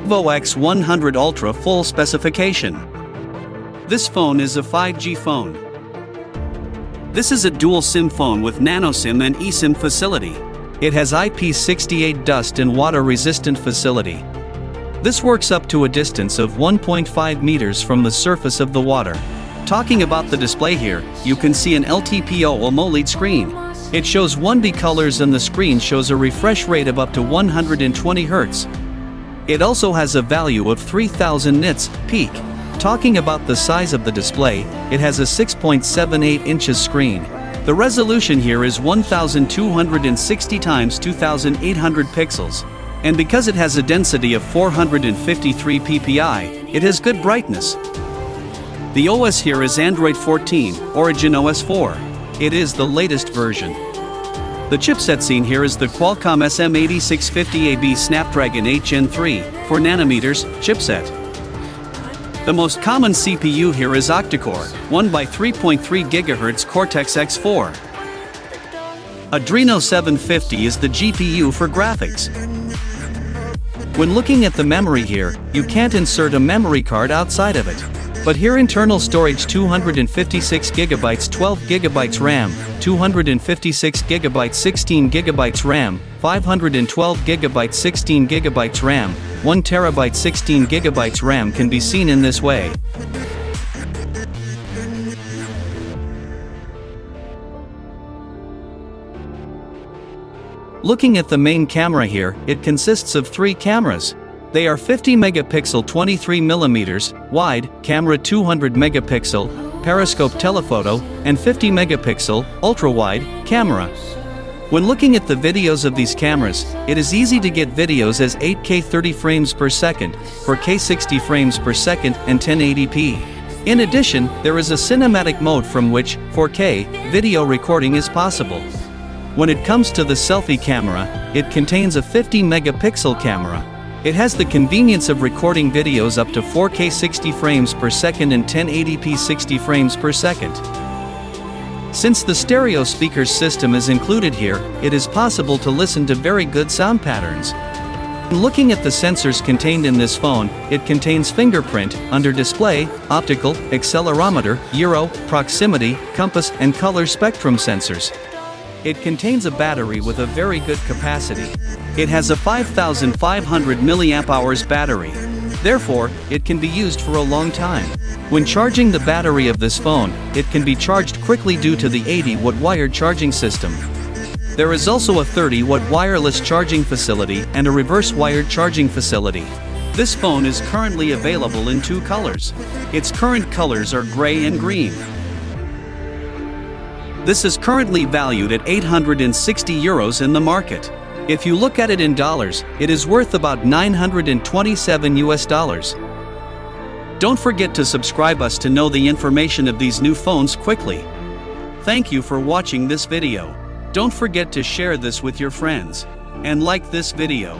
Vivo X100 Ultra full specification. This phone is a 5G phone. This is a dual SIM phone with nano SIM and eSIM facility. It has IP68 dust and water resistant facility. This works up to a distance of 1.5 meters from the surface of the water. Talking about the display here, you can see an LTPO AMOLED screen. It shows 1B colors and the screen shows a refresh rate of up to 120 Hz. It also has a value of 3000 nits peak. Talking about the size of the display, it has a 6.78 inches screen. The resolution here is 1260 x 2800 pixels. And because it has a density of 453 ppi, it has good brightness. The OS here is Android 14, Origin OS 4. It is the latest version. The chipset seen here is the Qualcomm SM8650AB Snapdragon HN3 4nm chipset. The most common CPU here is octa-core, 1 by 3.3 GHz Cortex X4. Adreno 750 is the GPU for graphics. When looking at the memory here, you can't insert a memory card outside of it. But here internal storage 256 GB 12 GB RAM, 256 GB 16 GB RAM, 512 GB 16 GB RAM, 1 TB 16 GB RAM can be seen in this way. Looking at the main camera here, it consists of 3 cameras. They are 50 megapixel 23mm wide camera, 200 megapixel periscope telephoto, and 50 megapixel ultra-wide camera. When looking at the videos of these cameras, it is easy to get videos as 8K 30 frames per second, 4K 60 frames per second, and 1080p. In addition, there is a cinematic mode from which 4K video recording is possible. When it comes to the selfie camera, it contains a 50 megapixel camera. It has the convenience of recording videos up to 4K 60 frames per second and 1080p 60 frames per second. Since the stereo speakers system is included here, it is possible to listen to very good sound patterns. Looking at the sensors contained in this phone, it contains fingerprint, under display, optical, accelerometer, gyro, proximity, compass, and color spectrum sensors. It contains a battery with a very good capacity. It has a 5500 mAh battery. Therefore, it can be used for a long time. When charging the battery of this phone, it can be charged quickly due to the 80-watt wired charging system. There is also a 30-watt wireless charging facility and a reverse wired charging facility. This phone is currently available in 2 colors. Its current colors are gray and green. This is currently valued at 860 euros in the market. If you look at it in dollars, it is worth about $927 US. Don't forget to subscribe us to know the information of these new phones quickly. Thank you for watching this video. Don't forget to share this with your friends and like this video.